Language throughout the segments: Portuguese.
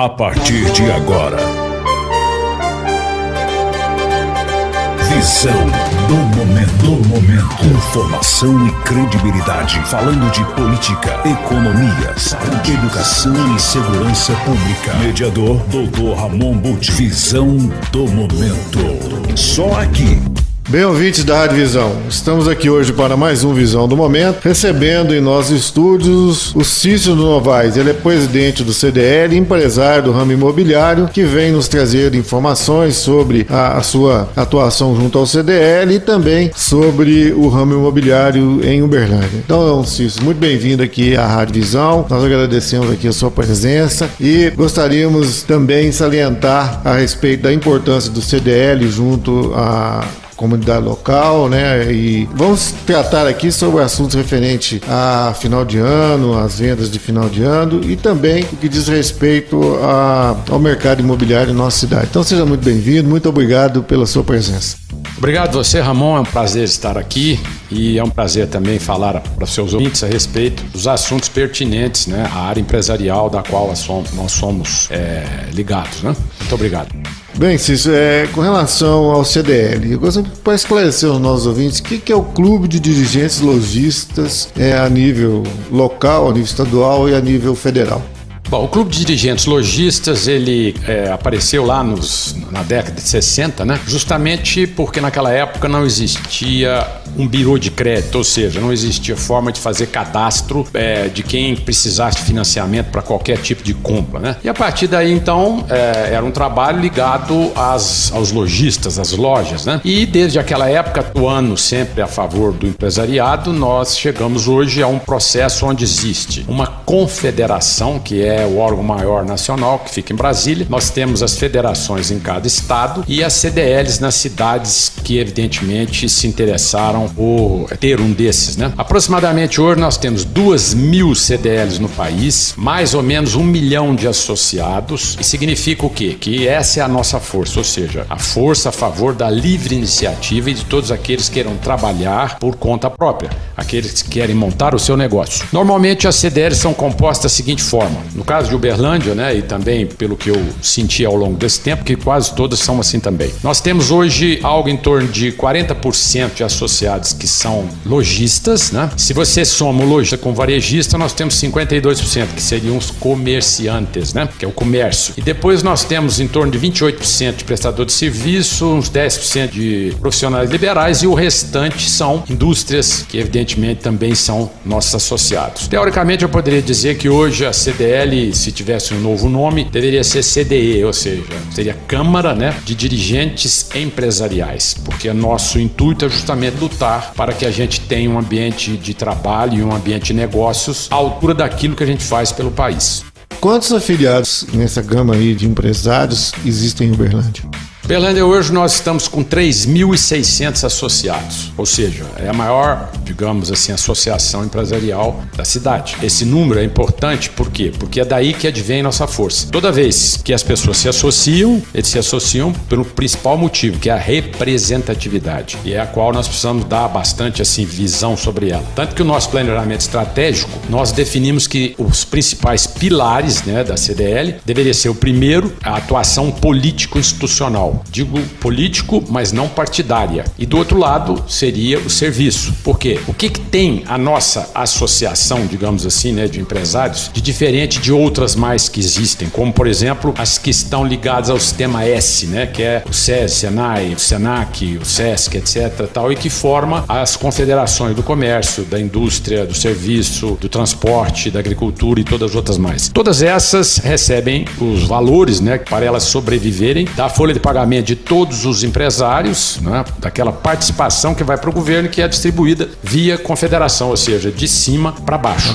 A partir de agora, visão do momento. Informação e credibilidade. Falando de política, economia, saúde, educação e segurança pública. Mediador Dr. Ramon Butti. Visão do momento. Só aqui. Bem, ouvintes da Rádio Visão, estamos aqui hoje para mais um Visão do Momento, recebendo em nossos estúdios o Cícero Novaes. Ele é presidente do CDL, empresário do ramo imobiliário, que vem nos trazer informações sobre a sua atuação junto ao CDL e também sobre o ramo imobiliário em Uberlândia. Então, Cícero, muito bem-vindo aqui à Rádio Visão, nós agradecemos aqui a sua presença e gostaríamos também de salientar a respeito da importância do CDL junto à comunidade local, né? E vamos tratar aqui sobre assuntos referentes a final de ano, as vendas de final de ano e também o que diz respeito ao mercado imobiliário em nossa cidade. Então seja muito bem-vindo, muito obrigado pela sua presença. Obrigado você, Ramon, é um prazer estar aqui e é um prazer também falar para os seus ouvintes a respeito dos assuntos pertinentes, né, à área empresarial da qual nós somos ligados, né? Muito obrigado. Bem, Cícero, com relação ao CDL, eu gostaria para esclarecer aos nossos ouvintes o que é o Clube de Dirigentes Lojistas a nível local, a nível estadual e a nível federal. Bom, o Clube de Dirigentes Lojistas, ele apareceu lá na década de 60, né? Justamente porque naquela época não existia um birô de crédito, ou seja, não existia forma de fazer cadastro de quem precisasse de financiamento para qualquer tipo de compra, né? E a partir daí, então, era um trabalho ligado aos lojistas, às lojas, né? E desde aquela época, atuando sempre a favor do empresariado, nós chegamos hoje a um processo onde existe uma confederação, que é o órgão maior nacional, que fica em Brasília. Nós temos as federações em cada estado e as CDLs nas cidades que, evidentemente, se interessaram por ter um desses, né? Aproximadamente hoje nós temos 2.000 CDLs no país, mais ou menos 1 milhão de associados. E significa o quê? Que essa é a nossa força, ou seja, a força a favor da livre iniciativa e de todos aqueles que queiram trabalhar por conta própria, aqueles que querem montar o seu negócio. Normalmente as CDLs são compostas da seguinte forma: no caso de Uberlândia, né, e também pelo que eu senti ao longo desse tempo, que quase todas são assim também. Nós temos hoje algo em torno de 40% de associados que são lojistas, né? Se você soma o lojista com varejista, nós temos 52%, que seriam os comerciantes, né? Que é o comércio. E depois nós temos em torno de 28% de prestador de serviço, uns 10% de profissionais liberais e o restante são indústrias, que evidentemente também são nossos associados. Teoricamente, eu poderia dizer que hoje a CDL, se tivesse um novo nome, deveria ser CDE, ou seja, seria Câmara, né, de Dirigentes Empresariais, porque nosso intuito é justamente lutar para que a gente tenha um ambiente de trabalho e um ambiente de negócios à altura daquilo que a gente faz pelo país. Quantos afiliados nessa gama aí de empresários existem em Uberlândia? Uberlândia, hoje nós estamos com 3.600 associados, ou seja, é a maior, digamos assim, associação empresarial da cidade. Esse número é importante, por quê? Porque é daí que advém nossa força. Toda vez que as pessoas se associam, eles se associam pelo principal motivo, que é a representatividade, e é a qual nós precisamos dar bastante assim, visão sobre ela. Tanto que o nosso planejamento estratégico, nós definimos que os principais pilares, né, da CDL deveria ser o primeiro, a atuação político-institucional. Digo político, mas não partidária. E do outro lado seria o serviço. Por quê? O que tem a nossa associação, digamos assim, né, de empresários, de diferente de outras mais que existem, como por exemplo as que estão ligadas ao sistema S, né, que é o SES, Senai, o Senac, o Sesc, etc. tal, e que forma as confederações do comércio, da indústria, do serviço, do transporte, da agricultura e todas as outras mais. Todas essas recebem os valores, né, para elas sobreviverem da folha de pagamento de todos os empresários, né, daquela participação que vai para o governo, que é distribuída via confederação, ou seja, de cima para baixo.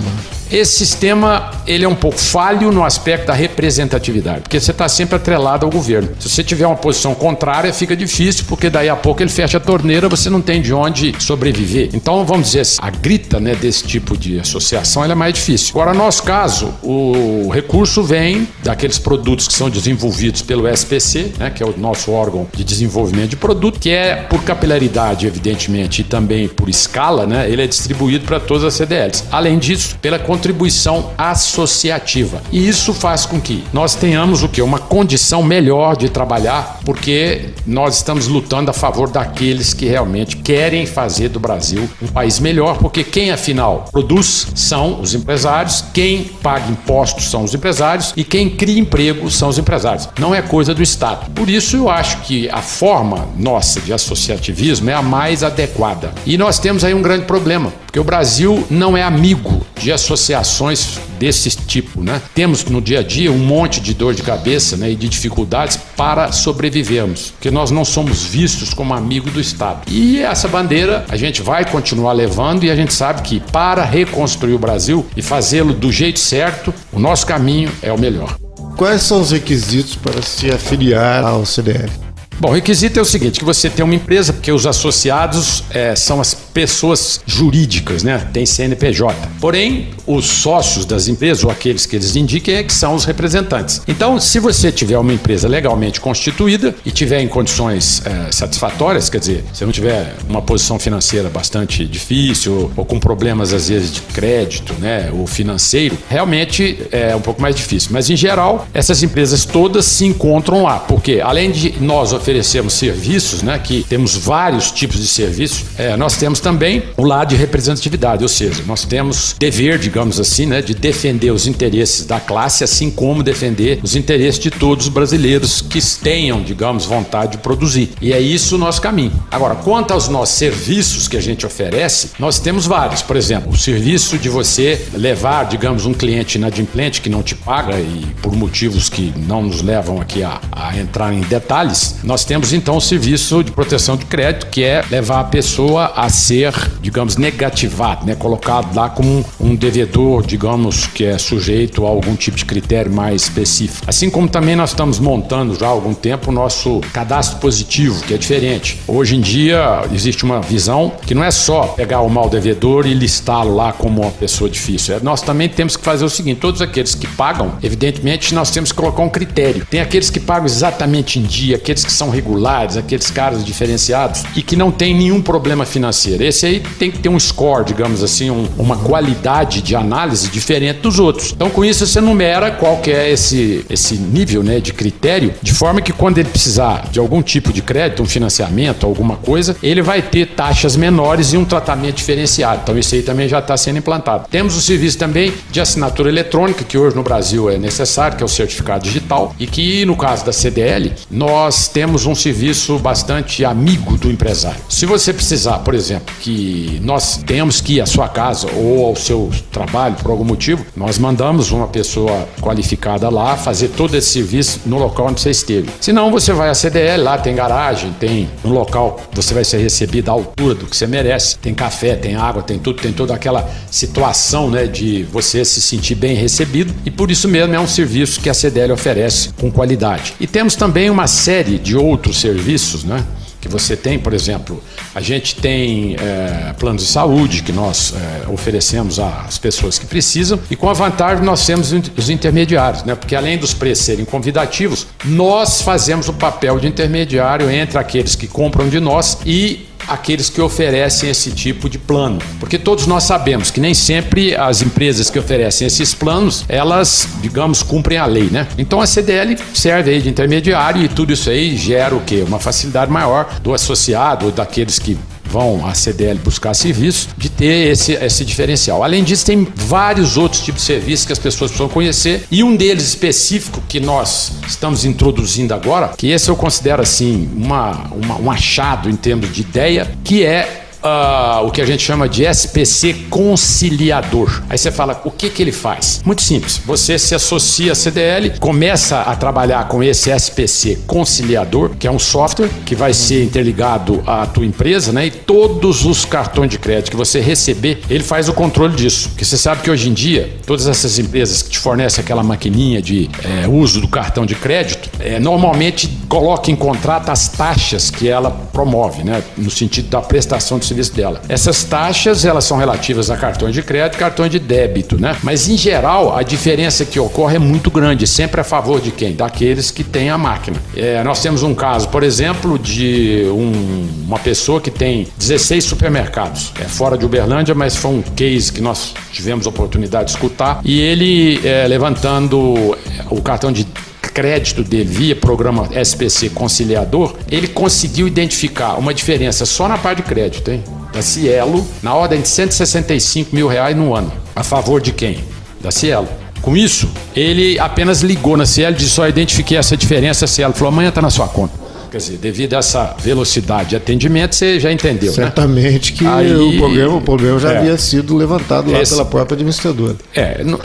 Esse sistema, ele é um pouco falho no aspecto da representatividade, porque você está sempre atrelado ao governo. Se você tiver uma posição contrária, fica difícil, porque daí a pouco ele fecha a torneira, você não tem de onde sobreviver. Então, vamos dizer, a grita, né, desse tipo de associação, ela é mais difícil. Agora, no nosso caso, o recurso vem daqueles produtos que são desenvolvidos pelo SPC, né, que é o nosso órgão de desenvolvimento de produto, que é por capilaridade, evidentemente, e também por escala, né, ele é distribuído para todas as CDLs. Além disso, pela contribuição associativa. E isso faz com que nós tenhamos o quê? Uma condição melhor de trabalhar, porque nós estamos lutando a favor daqueles que realmente querem fazer do Brasil um país melhor, porque quem afinal produz são os empresários, quem paga impostos são os empresários e quem cria emprego são os empresários. Não é coisa do Estado. Por isso eu acho que a forma nossa de associativismo é a mais adequada. E nós temos aí um grande problema, porque o Brasil não é amigo de associações desse tipo, né? Temos no dia a dia um monte de dor de cabeça, né, e de dificuldades para sobrevivermos, porque nós não somos vistos como amigo do Estado. E essa bandeira a gente vai continuar levando, e a gente sabe que para reconstruir o Brasil e fazê-lo do jeito certo, o nosso caminho é o melhor. Quais são os requisitos para se afiliar ao CDL? Bom, o requisito é o seguinte, que você tem uma empresa, porque os associados são as pessoas jurídicas, né? Tem CNPJ. Porém, os sócios das empresas, ou aqueles que eles indiquem, é que são os representantes. Então, se você tiver uma empresa legalmente constituída e tiver em condições satisfatórias, quer dizer, se não tiver uma posição financeira bastante difícil, ou com problemas, às vezes, de crédito, né? Ou financeiro, realmente é um pouco mais difícil. Mas, em geral, essas empresas todas se encontram lá, porque além de nós oferecemos serviços, né, que temos vários tipos de serviços, nós temos também o lado de representatividade, ou seja, nós temos dever, digamos assim, né, de defender os interesses da classe, assim como defender os interesses de todos os brasileiros que tenham, digamos, vontade de produzir. E é isso o nosso caminho. Agora, quanto aos nossos serviços que a gente oferece, nós temos vários. Por exemplo, o serviço de você levar, digamos, um cliente inadimplente que não te paga e por motivos que não nos levam aqui a entrar em detalhes, nós temos então o serviço de proteção de crédito, que é levar a pessoa a ser, digamos, negativado, né? Colocado lá como um devedor, digamos, que é sujeito a algum tipo de critério mais específico. Assim como também nós estamos montando já há algum tempo o nosso cadastro positivo, que é diferente. Hoje em dia existe uma visão que não é só pegar o mal devedor e listá-lo lá como uma pessoa difícil. Nós também temos que fazer o seguinte, todos aqueles que pagam, evidentemente nós temos que colocar um critério. Tem aqueles que pagam exatamente em dia, aqueles que são regulares, aqueles caras diferenciados e que não tem nenhum problema financeiro. Esse aí tem que ter um score, digamos assim, uma qualidade de análise diferente dos outros. Então, com isso, você numera qual que é esse nível, né, de critério, de forma que quando ele precisar de algum tipo de crédito, um financiamento, alguma coisa, ele vai ter taxas menores e um tratamento diferenciado. Então, isso aí também já está sendo implantado. Temos o serviço também de assinatura eletrônica, que hoje no Brasil é necessário, que é o certificado digital, e que, no caso da CDL, nós temos um serviço bastante amigo do empresário. Se você precisar, por exemplo, que nós tenhamos que ir à sua casa ou ao seu trabalho por algum motivo, nós mandamos uma pessoa qualificada lá fazer todo esse serviço no local onde você esteve. Se não, você vai à CDL, lá tem garagem, tem um local, você vai ser recebido à altura do que você merece, tem café, tem água, tem tudo, tem toda aquela situação, né, de você se sentir bem recebido, e por isso mesmo é um serviço que a CDL oferece com qualidade. E temos também uma série de outros serviços, né, que você tem, por exemplo, a gente tem planos de saúde que nós oferecemos às pessoas que precisam, e com a vantagem nós temos os intermediários, né? Porque além dos preços serem convidativos, nós fazemos o papel de intermediário entre aqueles que compram de nós e aqueles que oferecem esse tipo de plano, porque todos nós sabemos que nem sempre as empresas que oferecem esses planos, elas, digamos, cumprem a lei, né? Então a CDL serve aí de intermediário e tudo isso aí gera o quê? Uma facilidade maior do associado ou daqueles que vão à CDL buscar serviço, de ter esse diferencial. Além disso, tem vários outros tipos de serviços que as pessoas precisam conhecer, e um deles específico que nós estamos introduzindo agora, que esse eu considero assim um achado em termos de ideia, que é o que a gente chama de SPC conciliador. Aí você fala, o que ele faz? Muito simples, você se associa à CDL, começa a trabalhar com esse SPC conciliador, que é um software que vai ser interligado à tua empresa, né? E todos os cartões de crédito que você receber, ele faz o controle disso. Porque você sabe que hoje em dia, todas essas empresas que te fornecem aquela maquininha de uso do cartão de crédito, normalmente coloca em contrato as taxas que ela promove, né? No sentido da prestação de serviço dela. Essas taxas, elas são relativas a cartões de crédito e cartões de débito, né? Mas, em geral, a diferença que ocorre é muito grande, sempre a favor de quem? Daqueles que têm a máquina. Nós temos um caso, por exemplo, de uma pessoa que tem 16 supermercados, fora de Uberlândia, mas foi um case que nós tivemos a oportunidade de escutar, e ele, levantando o cartão de crédito dele via programa SPC Conciliador, ele conseguiu identificar uma diferença só na parte de crédito, hein? Da Cielo, na ordem de R$165 mil no ano. A favor de quem? Da Cielo. Com isso, ele apenas ligou na Cielo e disse: só identifiquei essa diferença. A Cielo falou: amanhã está na sua conta. Quer dizer, devido a essa velocidade de atendimento, você já entendeu, certamente, né? Que aí, o problema já havia sido levantado lá pela própria administradora.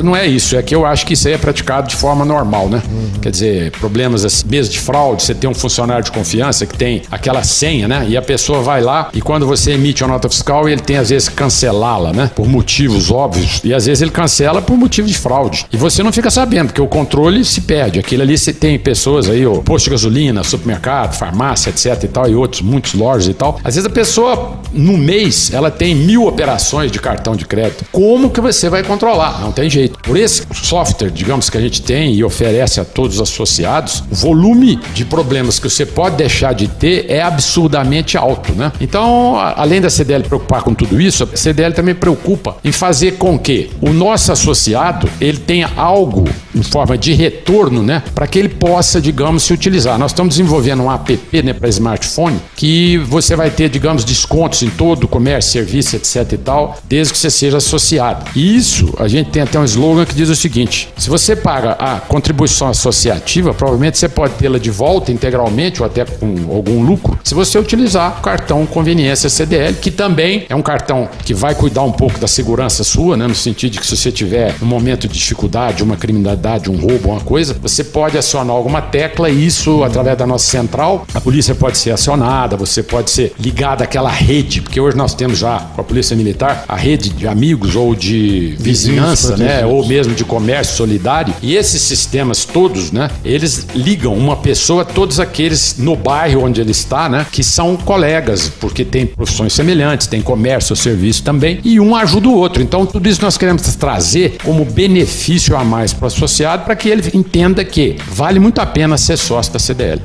Não é isso, é que eu acho que isso aí é praticado de forma normal, né? Quer dizer, problemas assim, mesmo de fraude, você tem um funcionário de confiança que tem aquela senha, né? E a pessoa vai lá e quando você emite uma nota fiscal, ele tem às vezes que cancelá-la, né? Por motivos óbvios. E às vezes ele cancela por motivo de fraude. E você não fica sabendo, porque o controle se perde. Aquilo ali você tem pessoas aí, posto de gasolina, supermercado, farmácia, etc e tal, e outros, muitos lojas e tal. Às vezes a pessoa, no mês, ela tem 1000 operações de cartão de crédito. Como que você vai controlar? Não tem jeito. Por esse software, digamos, que a gente tem e oferece a todos os associados, o volume de problemas que você pode deixar de ter é absurdamente alto, né? Então, além da CDL preocupar com tudo isso, a CDL também preocupa em fazer com que o nosso associado, ele tenha algo em forma de retorno, né? Para que ele possa, digamos, se utilizar. Nós estamos desenvolvendo um app, né, para smartphone, que você vai ter, digamos, descontos em todo o comércio, serviço, etc e tal, desde que você seja associado. E isso, a gente tem até um slogan que diz o seguinte: se você paga a contribuição associativa, provavelmente você pode tê-la de volta integralmente ou até com algum lucro, se você utilizar o cartão Conveniência CDL, que também é um cartão que vai cuidar um pouco da segurança sua, né, no sentido de que se você tiver um momento de dificuldade, uma criminalidade, um roubo, uma coisa, você pode acionar alguma tecla e isso, através da nossa central, a polícia pode ser acionada, você pode ser ligado àquela rede, porque hoje nós temos já, com a polícia militar, a rede de amigos ou de vizinhança, né, ou mesmo de comércio solidário, e esses sistemas todos, né, eles ligam uma pessoa a todos aqueles no bairro onde ele está, né, que são colegas, porque tem profissões semelhantes, tem comércio ou serviço também, e um ajuda o outro. Então, tudo isso nós queremos trazer como benefício a mais para o associado, para que ele entenda que vale muito a pena ser sócio da CDL.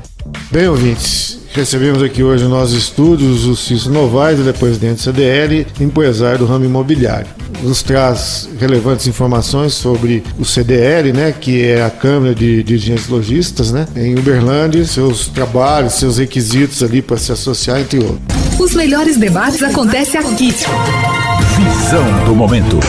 Bem, ouvintes, recebemos aqui hoje nos nossos estúdios o Cícero Novaes, ele é presidente do CDL, empresário do ramo imobiliário. Nos traz relevantes informações sobre o CDL, né, que é a Câmara de Dirigentes Lojistas, né, em Uberlândia, seus trabalhos, seus requisitos ali para se associar, entre outros. Os melhores debates acontecem aqui. Visão do momento.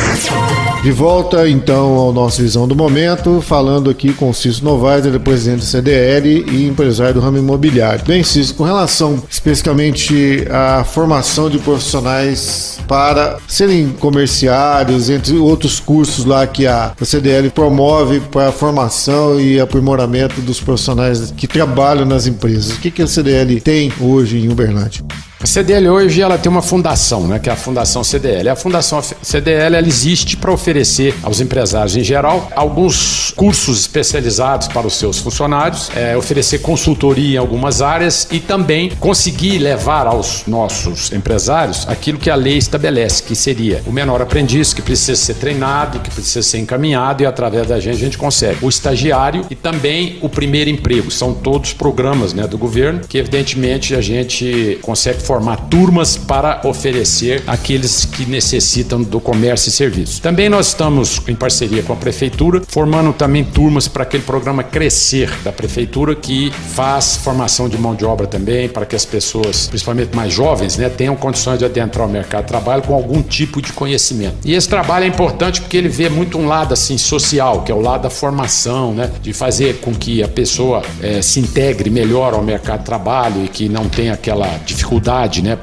De volta, então, ao nosso Visão do Momento, falando aqui com o Cícero Novaes, ele é presidente do CDL e empresário do ramo imobiliário. Bem, Cícero, com relação especificamente à formação de profissionais para serem comerciários, entre outros cursos lá que a CDL promove para a formação e aprimoramento dos profissionais que trabalham nas empresas. O que a CDL tem hoje em Uberlândia? A CDL hoje ela tem uma fundação, né, que é a Fundação CDL. A Fundação CDL ela existe para oferecer aos empresários em geral alguns cursos especializados para os seus funcionários, oferecer consultoria em algumas áreas e também conseguir levar aos nossos empresários aquilo que a lei estabelece, que seria o menor aprendiz, que precisa ser treinado, que precisa ser encaminhado e através da gente a gente consegue o estagiário e também o primeiro emprego. São todos programas, né, do governo que evidentemente a gente consegue formar turmas para oferecer àqueles que necessitam do comércio e serviço. Também nós estamos em parceria com a Prefeitura, formando também turmas para aquele programa Crescer da Prefeitura, que faz formação de mão de obra também, para que as pessoas, principalmente mais jovens, né, tenham condições de adentrar o mercado de trabalho com algum tipo de conhecimento. E esse trabalho é importante porque ele vê muito um lado assim social, que é o lado da formação, né, de fazer com que a pessoa se integre melhor ao mercado de trabalho e que não tenha aquela dificuldade, né,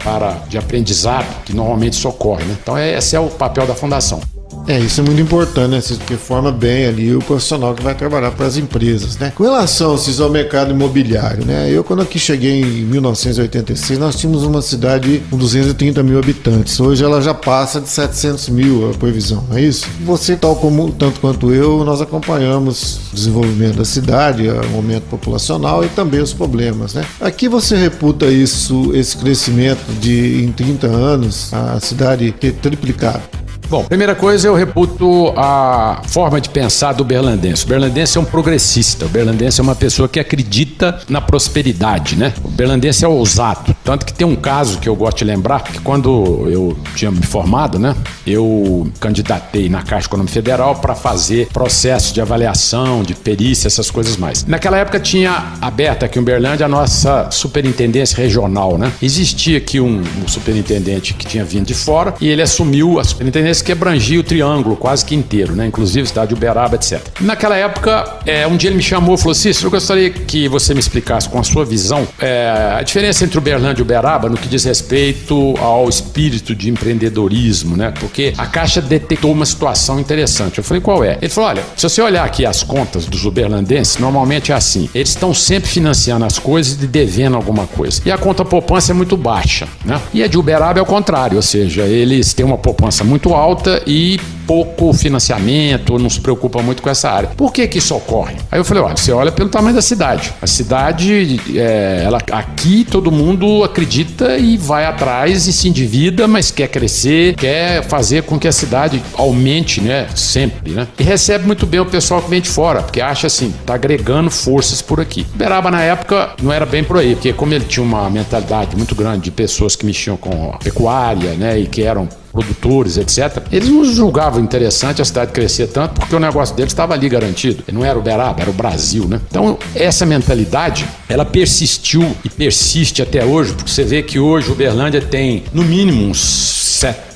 de aprendizado que normalmente isso ocorre, né? Então esse é o papel da Fundação. Isso é muito importante, né? Porque forma bem ali o profissional que vai trabalhar para as empresas, né? Com relação ao mercado imobiliário, né? Eu, quando aqui cheguei em 1986, nós tínhamos uma cidade com 230 mil habitantes. Hoje ela já passa de 700 mil a previsão, não é isso? Você, tanto quanto eu, nós acompanhamos o desenvolvimento da cidade, o aumento populacional e também os problemas, né? Aqui você reputa esse crescimento em 30 anos, a cidade ter triplicado. Bom, primeira coisa, eu reputo a forma de pensar do berlandense. O berlandense é um progressista, o berlandense é uma pessoa que acredita na prosperidade, né? O berlandense é ousado. Tanto que tem um caso que eu gosto de lembrar, que quando eu tinha me formado, né? Eu candidatei na Caixa Econômica Federal para fazer processo de avaliação, de perícia, essas coisas mais. Naquela época tinha aberta aqui em Uberlândia a nossa superintendência regional, né? Existia aqui um superintendente que tinha vindo de fora e ele assumiu a superintendência que abrangia o triângulo quase que inteiro, né? Inclusive cidade de Uberaba, etc. Naquela época, um dia ele me chamou e falou: Cícero, eu gostaria que você me explicasse com a sua visão a diferença entre Uberlândia e Uberaba no que diz respeito ao espírito de empreendedorismo, né? Porque a Caixa detectou uma situação interessante. Eu falei: qual é? Ele falou: olha, se você olhar aqui as contas dos uberlandenses, normalmente é assim, eles estão sempre financiando as coisas e devendo alguma coisa. E a conta poupança é muito baixa, né? E a de Uberaba é o contrário, ou seja, eles têm uma poupança muito alta e pouco financiamento, não se preocupa muito com essa área. Por que isso ocorre? Aí eu falei: olha, você olha pelo tamanho da cidade. A cidade, aqui todo mundo acredita e vai atrás e se endivida, mas quer crescer, quer fazer com que a cidade aumente, né? Sempre, né? E recebe muito bem o pessoal que vem de fora, porque acha assim, tá agregando forças por aqui. Uberaba, na época, não era bem por aí, porque como ele tinha uma mentalidade muito grande de pessoas que mexiam com a pecuária, né? E que eram produtores, etc. Eles não julgavam interessante a cidade crescer tanto porque o negócio deles estava ali garantido. E não era Uberaba, era o Brasil, né? Então, essa mentalidade, ela persistiu e persiste até hoje, porque você vê que hoje Uberlândia tem, no mínimo, uns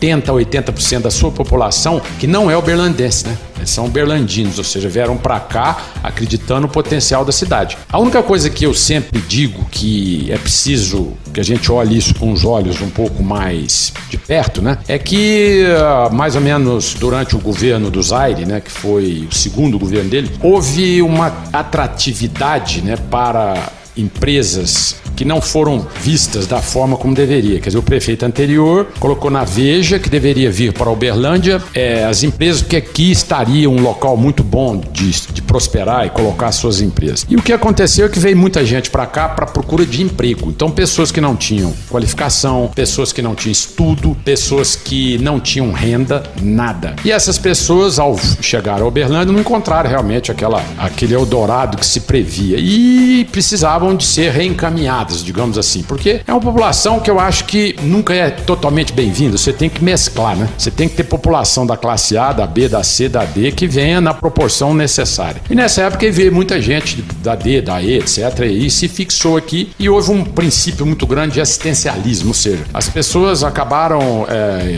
70% a 80% da sua população que não é uberlandense, né? Eles são uberlandinos, ou seja, vieram para cá acreditando no potencial da cidade. A única coisa que eu sempre digo que é preciso que a gente olhe isso com os olhos um pouco mais de perto, né? É que mais ou menos durante o governo do Zaire, né, que foi o segundo governo dele, houve uma atratividade, né, para empresas que não foram vistas da forma como deveria. Quer dizer, o prefeito anterior colocou na Veja que deveria vir para Uberlândia as empresas, porque aqui estaria um local muito bom de prosperar e colocar suas empresas. E o que aconteceu é que veio muita gente para cá para procura de emprego. Então, pessoas que não tinham qualificação, pessoas que não tinham estudo, pessoas que não tinham renda, nada. E essas pessoas, ao chegar a Uberlândia, não encontraram realmente aquele Eldorado que se previa. E precisavam de ser reencaminhadas, digamos assim, porque é uma população que eu acho que nunca é totalmente bem-vinda. Você tem que mesclar, né? Você tem que ter população da classe A, da B, da C, da D, que venha na proporção necessária. E nessa época veio muita gente da D, da E, etc. E se fixou aqui e houve um princípio muito grande de assistencialismo, ou seja, as pessoas acabaram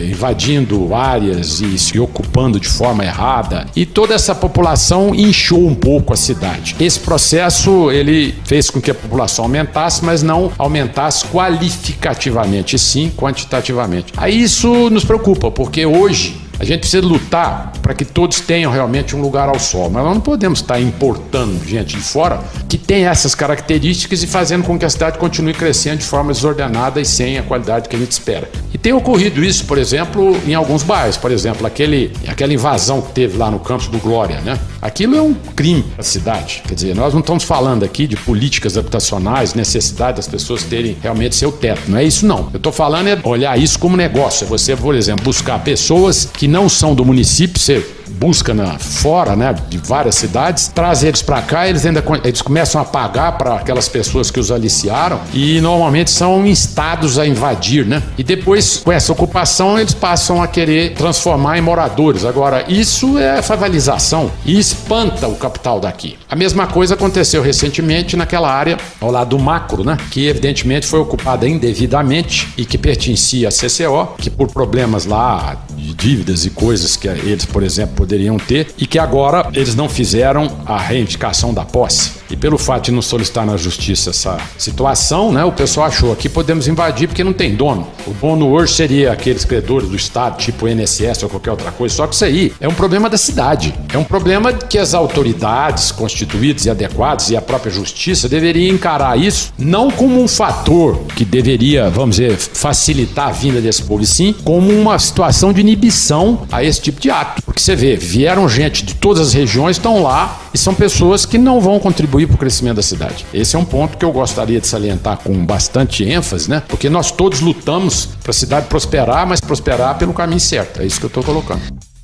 invadindo áreas e se ocupando de forma errada e toda essa população inchou um pouco a cidade. Esse processo, ele fez com que a população aumentasse, mas não aumentasse qualificativamente, e sim quantitativamente. Aí isso nos preocupa, porque hoje a gente precisa lutar para que todos tenham realmente um lugar ao sol, mas nós não podemos estar importando gente de fora que tem essas características e fazendo com que a cidade continue crescendo de forma desordenada e sem a qualidade que a gente espera. E tem ocorrido isso, por exemplo, em alguns bairros. Por exemplo, aquela invasão que teve lá no Campos do Glória, né? Aquilo é um crime para a cidade. Quer dizer, nós não estamos falando aqui de políticas habitacionais, necessidade das pessoas terem realmente seu teto. Não é isso, não. Eu estou falando é olhar isso como negócio. É você, por exemplo, buscar pessoas que não são do município, você busca fora, né, de várias cidades, traz eles para cá, eles começam a pagar para aquelas pessoas que os aliciaram e normalmente são instados a invadir, né? E depois, com essa ocupação, eles passam a querer transformar em moradores. Agora, isso é favelização e espanta o capital daqui. A mesma coisa aconteceu recentemente naquela área ao lado do Macro, né, que evidentemente foi ocupada indevidamente e que pertencia à CCO, que por problemas lá de dívidas e coisas que eles, por exemplo, poderiam ter e que agora eles não fizeram a reivindicação da posse. e pelo fato de não solicitar na justiça essa situação, né, o pessoal achou que podemos invadir porque não tem dono. O dono hoje seria aqueles credores do Estado, tipo o INSS ou qualquer outra coisa, só que isso aí é um problema da cidade. É um problema que as autoridades constituídas e adequadas e a própria justiça deveriam encarar isso não como um fator que deveria, vamos dizer, facilitar a vinda desse povo, e sim como uma situação de inibição a esse tipo de ato. Porque você vê, vieram gente de todas as regiões, estão lá e são pessoas que não vão contribuir para o crescimento da cidade. Esse é um ponto que eu gostaria de salientar com bastante ênfase, né? Porque nós todos lutamos para a cidade prosperar, mas prosperar pelo caminho certo. É isso que eu estou colocando.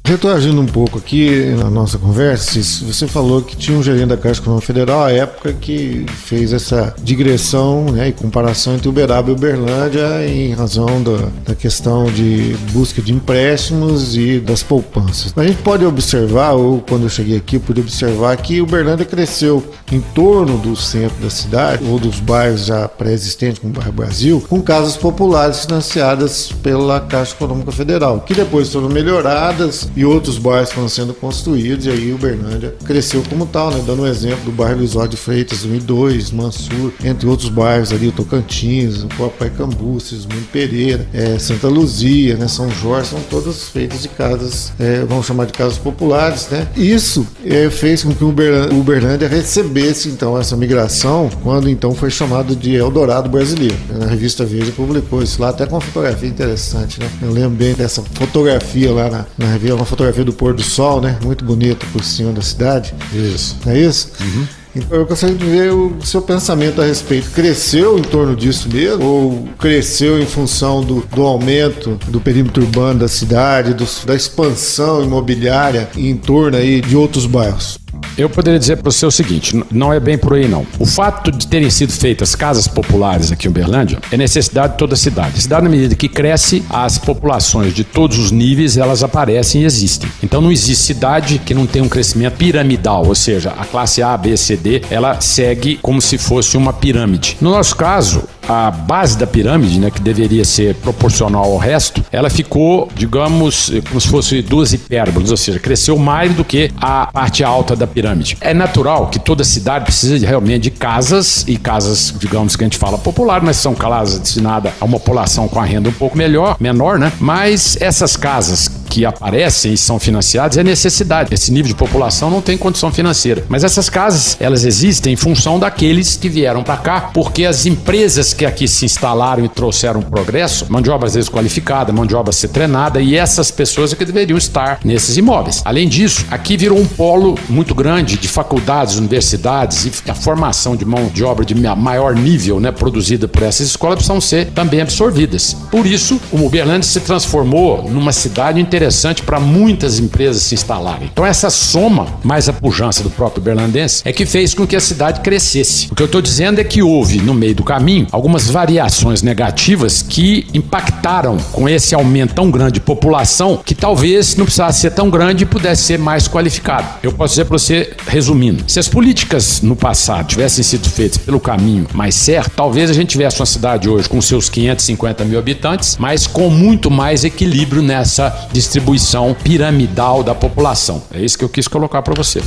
Retroagindo um pouco aqui na nossa conversa, você falou que tinha um gerente da Caixa Econômica Federal à época que fez essa digressão, né, e comparação entre Uberaba e Uberlândia em razão da questão de busca de empréstimos e das poupanças. A gente pode observar, ou quando eu cheguei aqui, eu pude observar que Uberlândia cresceu em torno do centro da cidade, ou dos bairros já pré-existentes, como o bairro Brasil, com casas populares financiadas pela Caixa Econômica Federal, que depois foram melhoradas e outros bairros foram sendo construídos, e aí Uberlândia cresceu como tal, né? Dando um exemplo do bairro Luiz Osório de Freitas 1 e 2, Mansur, entre outros bairros ali, o Tocantins, o próprio Pacaembu, Cismino Pereira, Santa Luzia, né? São Jorge, são todas feitas de casas, vamos chamar de casas populares, né? Isso fez com que Uberlândia recebesse então essa migração, quando então foi chamado de Eldorado Brasileiro. A revista Veja publicou isso lá, até com uma fotografia interessante, né? Eu lembro bem dessa fotografia lá na revista, uma fotografia do pôr do sol, né? Muito bonita por cima da cidade. Isso. Não é isso? Uhum. Então eu gostaria de ver o seu pensamento a respeito. Cresceu em torno disso mesmo? Ou cresceu em função do aumento do perímetro urbano da cidade, da expansão imobiliária em torno aí de outros bairros? Eu poderia dizer para você o seguinte, não é bem por aí não. O fato de terem sido feitas casas populares aqui em Uberlândia é necessidade de toda a cidade. A cidade, na medida que cresce, as populações de todos os níveis, elas aparecem e existem. Então não existe cidade que não tenha um crescimento piramidal, ou seja, a classe A, B, C, D, ela segue como se fosse uma pirâmide. No nosso caso, a base da pirâmide, né, que deveria ser proporcional ao resto, ela ficou, digamos, como se fosse duas hipérboles, ou seja, cresceu mais do que a parte alta da pirâmide. É natural que toda cidade precisa realmente de casas, e casas, digamos, que a gente fala popular, mas são casas destinadas a uma população com a renda um pouco menor, né? Mas essas casas que aparecem e são financiadas é necessidade. Esse nível de população não tem condição financeira. Mas essas casas, elas existem em função daqueles que vieram para cá, porque as empresas que aqui se instalaram e trouxeram progresso, mão de obra às vezes qualificada, mão de obra ser treinada, e essas pessoas é que deveriam estar nesses imóveis. Além disso, aqui virou um polo muito grande de faculdades, universidades, e a formação de mão de obra de maior nível, né, produzida por essas escolas, precisam ser também absorvidas. Por isso, o Uberlândia se transformou numa cidade interessante para muitas empresas se instalarem. Então essa soma, mais a pujança do próprio uberlandense, é que fez com que a cidade crescesse. O que eu estou dizendo é que houve, no meio do caminho, algumas variações negativas que impactaram com esse aumento tão grande de população, que talvez não precisasse ser tão grande e pudesse ser mais qualificado. Eu posso dizer para você, resumindo, se as políticas no passado tivessem sido feitas pelo caminho mais certo, talvez a gente tivesse uma cidade hoje com seus 550 mil habitantes, mas com muito mais equilíbrio nessa distribuição piramidal da população. É isso que eu quis colocar para você.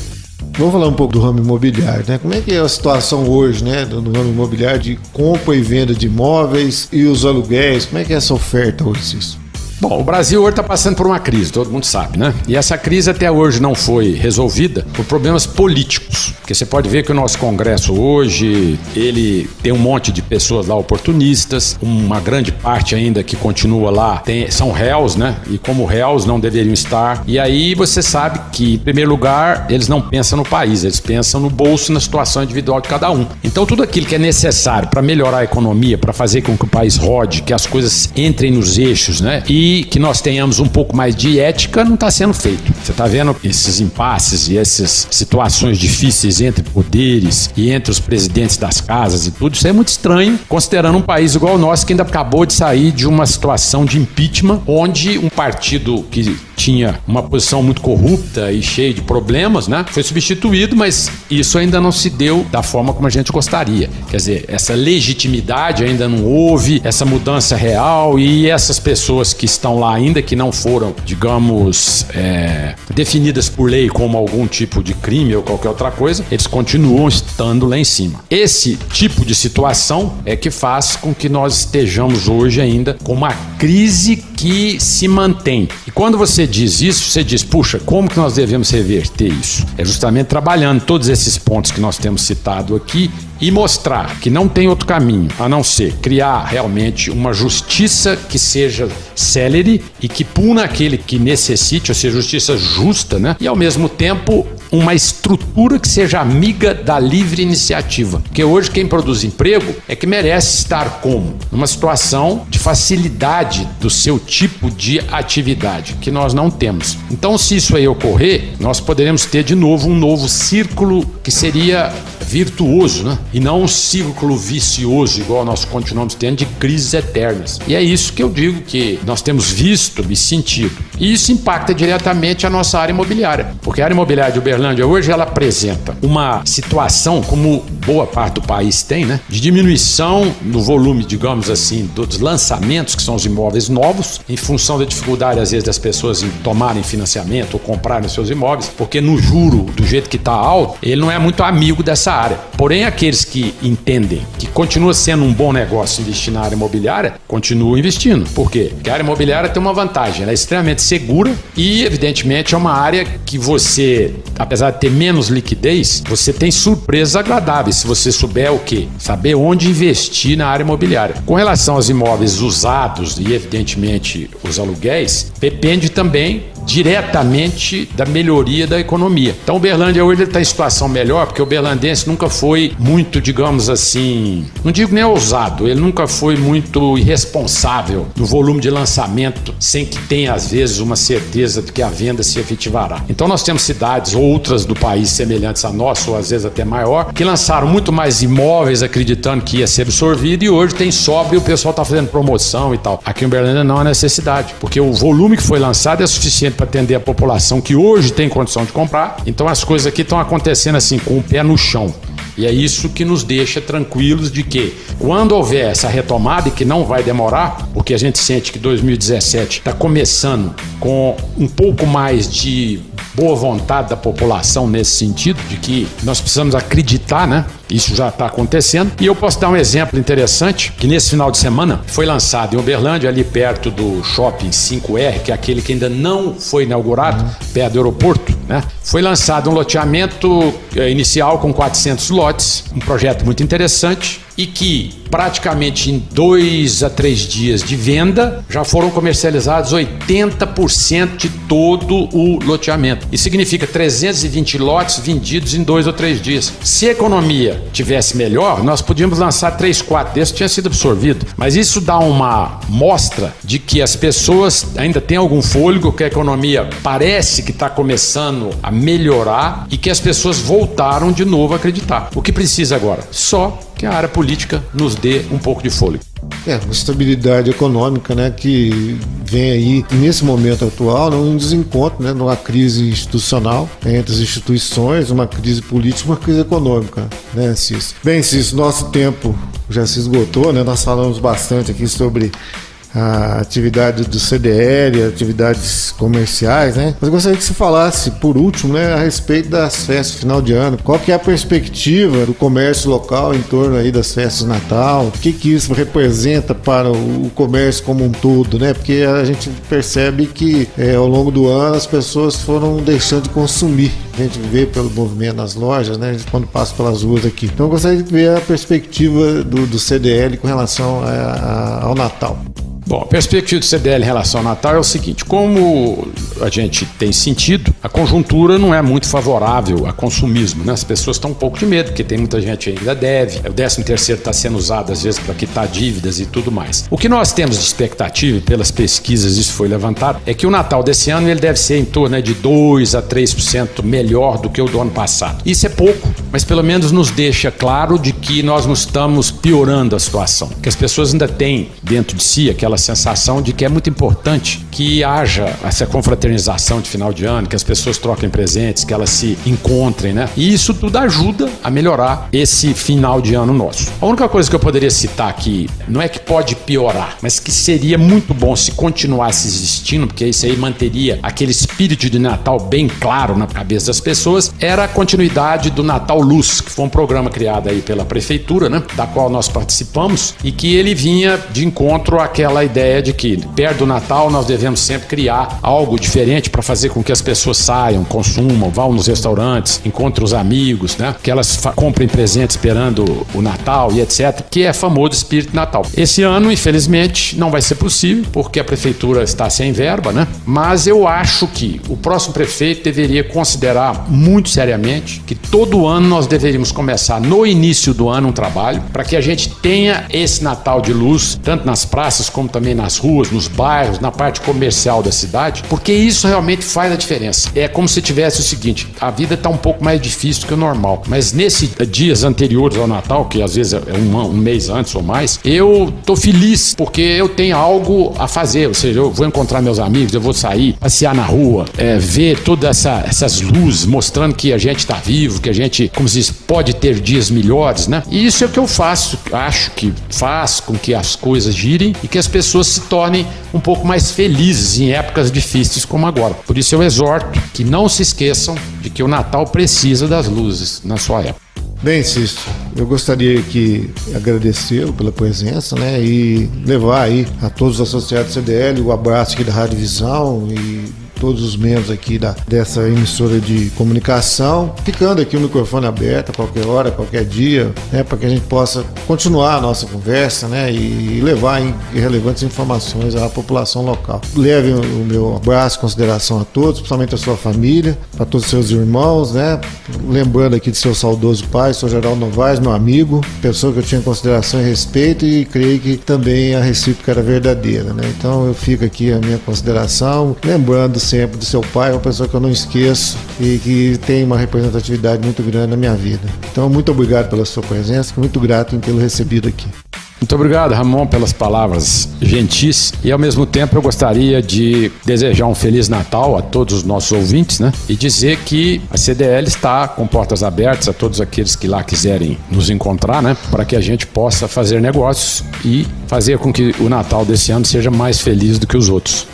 Vamos falar um pouco do ramo imobiliário, né? Como é que é a situação hoje, né, do ramo imobiliário de compra e venda de imóveis e os aluguéis? Como é que é essa oferta hoje, isso? Bom, o Brasil hoje está passando por uma crise, todo mundo sabe, né? E essa crise até hoje não foi resolvida por problemas políticos. Porque você pode ver que o nosso Congresso hoje, ele tem um monte de pessoas lá oportunistas, uma grande parte ainda que continua lá são réus, né? E como réus não deveriam estar. E aí você sabe que, em primeiro lugar, eles não pensam no país, eles pensam no bolso, na situação individual de cada um. Então tudo aquilo que é necessário para melhorar a economia, para fazer com que o país rode, que as coisas entrem nos eixos, né? E que nós tenhamos um pouco mais de ética, não está sendo feito. Você está vendo esses impasses e essas situações difíceis entre poderes e entre os presidentes das casas e tudo, isso é muito estranho, considerando um país igual o nosso, que ainda acabou de sair de uma situação de impeachment, onde um partido que tinha uma posição muito corrupta e cheia de problemas, né, foi substituído, mas isso ainda não se deu da forma como a gente gostaria. Quer dizer, essa legitimidade ainda não houve, essa mudança real, e essas pessoas que estão lá ainda, que não foram, digamos, definidas por lei como algum tipo de crime ou qualquer outra coisa, eles continuam estando lá em cima. Esse tipo de situação é que faz com que nós estejamos hoje ainda com uma crise que se mantém. E quando você diz isso, você diz, puxa, como que nós devemos reverter isso? É justamente trabalhando todos esses pontos que nós temos citado aqui e mostrar que não tem outro caminho a não ser criar realmente uma justiça que seja célere e que puna aquele que necessite, ou seja, justiça justa, né? E ao mesmo tempo uma estrutura que seja amiga da livre iniciativa. Porque hoje quem produz emprego é que merece estar como? Numa situação de facilidade do seu tipo de atividade, que nós não temos. Então, se isso aí ocorrer, nós poderemos ter de novo um novo círculo que seria virtuoso, né? E não um círculo vicioso, igual nós continuamos tendo, de crises eternas. E é isso que eu digo que nós temos visto e sentido. E isso impacta diretamente a nossa área imobiliária. Porque a área imobiliária de Uberlândia hoje, ela apresenta uma situação, como boa parte do país tem, né? De diminuição no volume, digamos assim, dos lançamentos, que são os imóveis novos, em função da dificuldade, às vezes, das pessoas em tomarem financiamento ou comprarem seus imóveis, porque no juro, do jeito que está alto, ele não é muito amigo dessa área. Porém, aqueles que entendem que continua sendo um bom negócio investir na área imobiliária, continuam investindo. Por quê? Porque a área imobiliária tem uma vantagem, ela é extremamente segura e, evidentemente, é uma área que você, apesar de ter menos liquidez, você tem surpresas agradáveis, se você souber o quê? Saber onde investir na área imobiliária. Com relação aos imóveis usados e, evidentemente, os aluguéis, depende também diretamente da melhoria da economia. Então, o Uberlândia hoje está em situação melhor, porque o uberlandense nunca foi muito, digamos assim, não digo nem ousado, ele nunca foi muito irresponsável no volume de lançamento, sem que tenha, às vezes, uma certeza de que a venda se efetivará. Então, nós temos cidades outras do país semelhantes a nossa, ou às vezes até maior, que lançaram muito mais imóveis acreditando que ia ser absorvido e hoje tem sobra e o pessoal está fazendo promoção e tal. Aqui em Uberlândia não há necessidade, porque o volume que foi lançado é suficiente para atender a população que hoje tem condição de comprar. Então as coisas aqui estão acontecendo assim, com o pé no chão. E é isso que nos deixa tranquilos de que, quando houver essa retomada, e que não vai demorar, porque a gente sente que 2017 está começando com um pouco mais de boa vontade da população nesse sentido, de que nós precisamos acreditar, né? Isso já está acontecendo. E eu posso dar um exemplo interessante, que nesse final de semana foi lançado em Uberlândia, ali perto do Shopping 5R, que é aquele que ainda não foi inaugurado, perto do aeroporto, né? Foi lançado um loteamento inicial com 400 lotes, um projeto muito interessante e que praticamente em 2 a 3 dias de venda já foram comercializados 80% de todo o loteamento. Isso significa 320 lotes vendidos em 2 ou 3 dias. Se a economia tivesse melhor, nós podíamos lançar 3, 4 desses, tinha sido absorvido. Mas isso dá uma mostra de que as pessoas ainda têm algum fôlego, que a economia parece que está começando a melhorar e que as pessoas voltaram de novo a acreditar. O que precisa agora? Só que a área política nos dê um pouco de fôlego. Uma estabilidade econômica, né, que vem aí, nesse momento atual, um desencontro, né, numa crise institucional entre as instituições, uma crise política, uma crise econômica, né, Cício? Bem, Cício, nosso tempo já se esgotou, né, nós falamos bastante aqui sobre a atividade do CDL, atividades comerciais, né? Mas eu gostaria que você falasse, por último, né, a respeito das festas de final de ano. Qual que é a perspectiva do comércio local em torno aí das festas de Natal? O que isso representa para o comércio como um todo, né? Porque a gente percebe que ao longo do ano as pessoas foram deixando de consumir. A gente vê pelo movimento nas lojas, né? Quando passa pelas ruas aqui. Então eu gostaria de ver a perspectiva do CDL com relação ao Natal. Bom, a perspectiva do CDL em relação ao Natal é o seguinte: como a gente tem sentido, a conjuntura não é muito favorável a consumismo, né? As pessoas estão um pouco de medo, porque tem muita gente ainda deve, o 13º está sendo usado às vezes para quitar dívidas e tudo mais. O que nós temos de expectativa, pelas pesquisas isso foi levantado, é que o Natal desse ano ele deve ser em torno de 2 a 3% melhor do que o do ano passado. Isso é pouco, mas pelo menos nos deixa claro de que nós não estamos piorando a situação, que as pessoas ainda têm dentro de si aquela aquela sensação de que é muito importante que haja essa confraternização de final de ano, que as pessoas troquem presentes, que elas se encontrem, né? E isso tudo ajuda a melhorar esse final de ano nosso. A única coisa que eu poderia citar aqui, não é que pode piorar, mas que seria muito bom se continuasse existindo, porque isso aí manteria aquele espírito de Natal bem claro na cabeça das pessoas, era a continuidade do Natal Luz, que foi um programa criado aí pela prefeitura, né? Da qual nós participamos, e que ele vinha de encontro àquela ideia de que perto do Natal nós devemos sempre criar algo diferente para fazer com que as pessoas saiam, consumam, vão nos restaurantes, encontrem os amigos, né? Que elas comprem presentes esperando o Natal e etc, que é famoso espírito de Natal. Esse ano, infelizmente, não vai ser possível, porque a prefeitura está sem verba, né? Mas eu acho que o próximo prefeito deveria considerar muito seriamente que todo ano nós deveríamos começar no início do ano um trabalho para que a gente tenha esse Natal de luz, tanto nas praças como também nas ruas, nos bairros, na parte comercial da cidade, porque isso realmente faz a diferença. É como se tivesse o seguinte, a vida está um pouco mais difícil do que o normal, mas nesses dias anteriores ao Natal, que às vezes é um mês antes ou mais, eu tô feliz porque eu tenho algo a fazer, ou seja, eu vou encontrar meus amigos, eu vou sair, passear na rua, ver todas essas luzes mostrando que a gente está vivo, que a gente, como se diz, pode ter dias melhores, né? E isso é o que eu faço, acho que faz com que as coisas girem e que as pessoas se tornem um pouco mais felizes em épocas difíceis como agora. Por isso eu exorto que não se esqueçam de que o Natal precisa das luzes na sua época. Bem, Cício, eu gostaria de agradecê-lo pela presença, né, e levar aí a todos os associados do CDL o abraço aqui da Rádio Visão e todos os membros aqui dessa emissora de comunicação, ficando aqui o microfone aberto a qualquer hora, qualquer dia, né, para que a gente possa continuar a nossa conversa, né, e levar relevantes informações à população local. Leve o meu abraço, consideração a todos, principalmente a sua família, a todos os seus irmãos, né, lembrando aqui de seu saudoso pai, Sr. Geraldo Novaes, meu amigo, pessoa que eu tinha consideração e respeito e creio que também a recíproca era verdadeira, né, então eu fico aqui a minha consideração, lembrando sempre do seu pai, uma pessoa que eu não esqueço e que tem uma representatividade muito grande na minha vida. Então, muito obrigado pela sua presença, muito grato em tê-lo recebido aqui. Muito obrigado, Ramon, pelas palavras gentis, e ao mesmo tempo eu gostaria de desejar um Feliz Natal a todos os nossos ouvintes, né? E dizer que a CDL está com portas abertas a todos aqueles que lá quiserem nos encontrar, né? Para que a gente possa fazer negócios e fazer com que o Natal desse ano seja mais feliz do que os outros.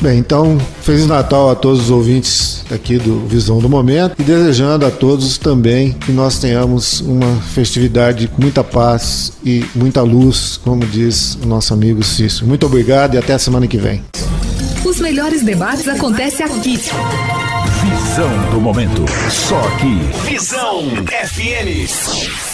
Bem, então, Feliz Natal a todos os ouvintes aqui do Visão do Momento e desejando a todos também que nós tenhamos uma festividade com muita paz e muita luz, como diz o nosso amigo Cício. Muito obrigado e até a semana que vem. Os melhores debates acontecem aqui. Visão do Momento. Só aqui. Visão FM.